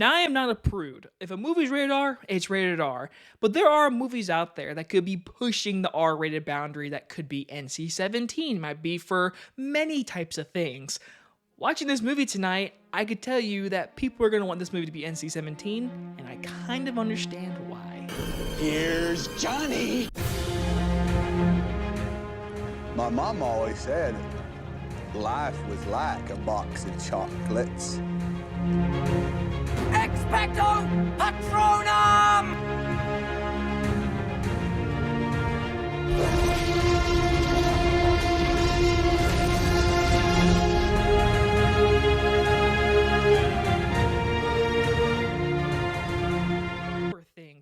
Now, I am not a prude. If a movie's rated R, it's rated R. But there are movies out there that could be pushing the R rated boundary that could be NC-17, might be for many types of things. Watching this movie tonight, I could tell you that people are going to want this movie to be NC-17, and I kind of understand why. Here's Johnny. My mom always said life was like a box of chocolates. Expecto Patronum!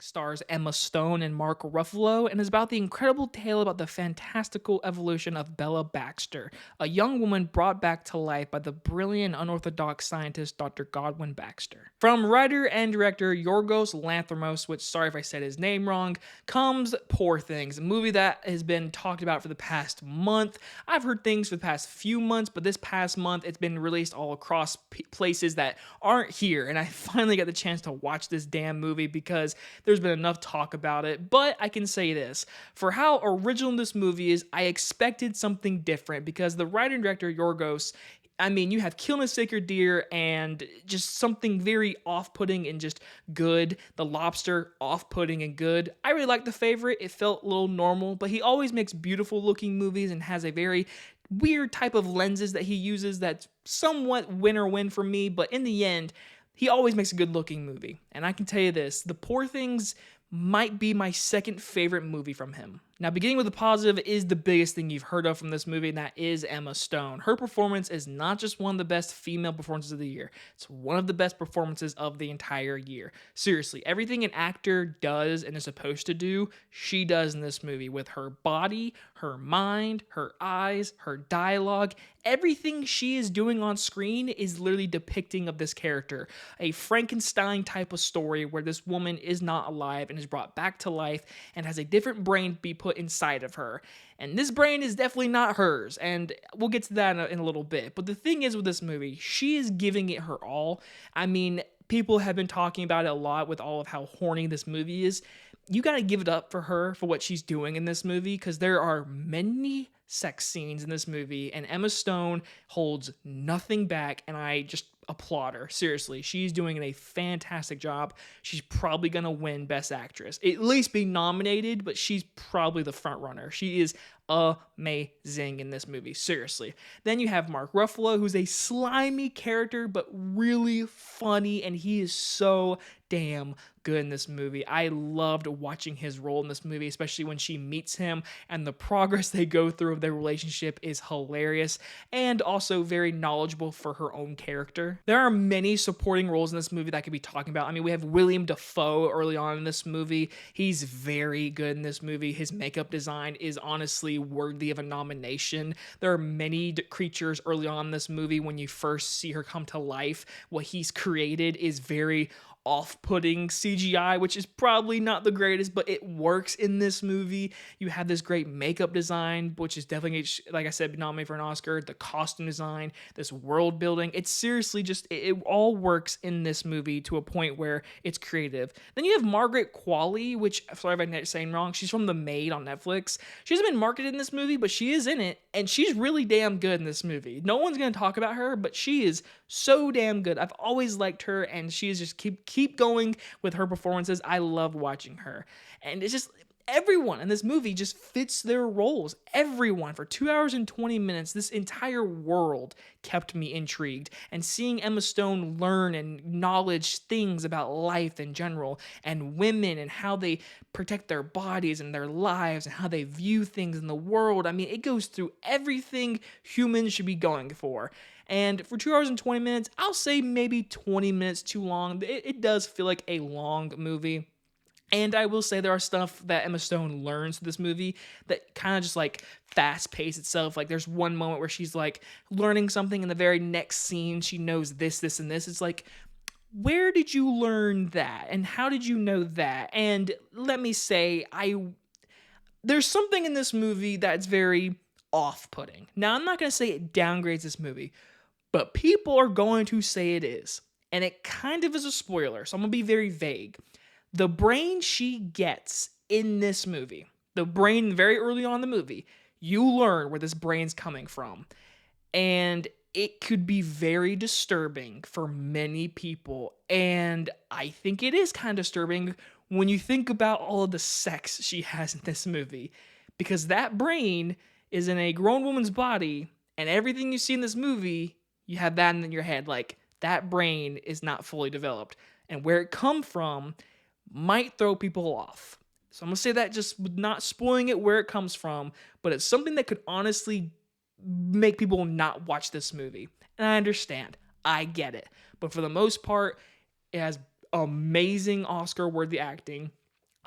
Stars Emma Stone and Mark Ruffalo, and is about the incredible tale about the fantastical evolution of Bella Baxter, a young woman brought back to life by the brilliant unorthodox scientist Dr. Godwin Baxter. From writer and director Yorgos Lanthimos, which, sorry if I said his name wrong, comes Poor Things, a movie that has been talked about for the past month. I've heard things for the past few months, but this past month it's been released all across places that aren't here, and I finally got the chance to watch this damn movie because there's been enough talk about it. But I can say this, for how original this movie is, I expected something different because the writer and director Yorgos, I mean, you have Killing a Sacred Deer and just something very off-putting and just good. The Lobster, off-putting and good. I really liked The Favorite. It felt a little normal, but he always makes beautiful looking movies and has a very weird type of lenses that he uses that's somewhat win or win for me, but in the end, he always makes a good looking movie. And I can tell you this, The Poor Things might be my second favorite movie from him. Now, beginning with the positive is the biggest thing you've heard of from this movie, and that is Emma Stone. Her performance is not just one of the best female performances of the year, it's one of the best performances of the entire year. Seriously, everything an actor does and is supposed to do, she does in this movie with her body, her mind, her eyes, her dialogue. Everything she is doing on screen is literally depicting of this character. A Frankenstein type of story where this woman is not alive and is brought back to life and has a different brain be put inside of her. And this brain is definitely not hers, and we'll get to that in a little bit. But the thing is with this movie, she is giving it her all. I mean, people have been talking about it a lot with all of how horny this movie is. You gotta give it up for her for what she's doing in this movie, because there are many sex scenes in this movie, and Emma Stone holds nothing back, and I just applaud her. Seriously, she's doing a fantastic job. She's probably gonna win Best Actress, at least be nominated, but she's probably the front runner. She is amazing in this movie, seriously. Then you have Mark Ruffalo, who's a slimy character, but really funny, and he is so damn good in this movie. I loved watching his role in this movie, especially when she meets him, and the progress they go through of their relationship is hilarious, and also very knowledgeable for her own character. There are many supporting roles in this movie that I could be talking about. I mean, we have Willem Dafoe early on in this movie. He's very good in this movie. His makeup design is honestly worthy of a nomination. There are many creatures early on in this movie when you first see her come to life. What he's created is very off-putting CGI, which is probably not the greatest, but it works in this movie. You have this great makeup design, which is definitely, like I said, nominated for an Oscar. The costume design, this world building, it's seriously just, it all works in this movie to a point where it's creative. Then you have Margaret Qualley, which, sorry if I'm saying wrong, she's from The Maid on Netflix. She hasn't been marketed in this movie, but she is in it, and she's really damn good in this movie. No one's going to talk about her, but she is so damn good. I've always liked her, and she is just keep going with her performances. I love watching her. And it's just, everyone in this movie just fits their roles. Everyone. For 2 hours and 20 minutes, this entire world kept me intrigued. And seeing Emma Stone learn and knowledge things about life in general, and women, and how they protect their bodies and their lives, and how they view things in the world. I mean, it goes through everything humans should be going for. And for 2 hours and 20 minutes, I'll say maybe 20 minutes too long. It does feel like a long movie. And I will say there are stuff that Emma Stone learns in this movie that kind of just like fast pace itself. Like there's one moment where she's like learning something, in the very next scene she knows this, this, and this. It's like, where did you learn that? And how did you know that? And let me say, there's something in this movie that's very off-putting. Now, I'm not going to say it downgrades this movie, but people are going to say it is. and it kind of is a spoiler, so I'm gonna be very vague. The brain she gets in this movie, the brain very early on in the movie, you learn where this brain's coming from. And it could be very disturbing for many people. And I think it is kind of disturbing when you think about all of the sex she has in this movie. Because that brain is in a grown woman's body, and everything you see in this movie, you have that in your head. Like, that brain is not fully developed. And where it come from might throw people off. So I'm going to say that just not spoiling it where it comes from, but it's something that could honestly make people not watch this movie. And I understand. I get it. But for the most part, it has amazing Oscar-worthy acting,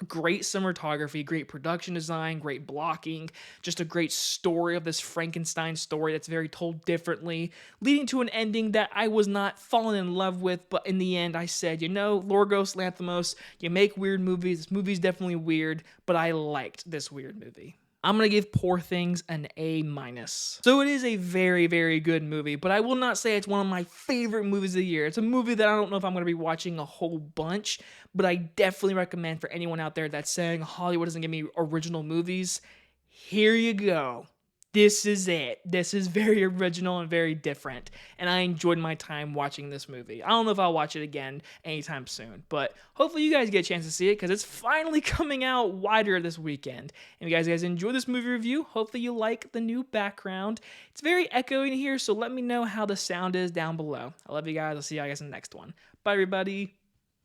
great cinematography, great production design, great blocking, just a great story of this Frankenstein story that's very told differently, leading to an ending that I was not falling in love with, but in the end I said, Yorgos Lanthimos, you make weird movies. This movie's definitely weird, but I liked this weird movie. I'm going to give Poor Things an A-. So it is a very, very good movie, but I will not say it's one of my favorite movies of the year. It's a movie that I don't know if I'm going to be watching a whole bunch, but I definitely recommend for anyone out there that's saying Hollywood doesn't give me original movies. Here you go. This is it. This is very original and very different, and I enjoyed my time watching this movie. I don't know if I'll watch it again anytime soon, but hopefully you guys get a chance to see it because it's finally coming out wider this weekend. And if you guys enjoy this movie review, hopefully you like the new background. It's very echoing here, so let me know how the sound is down below. I love you guys. I'll see you guys in the next one. Bye, everybody.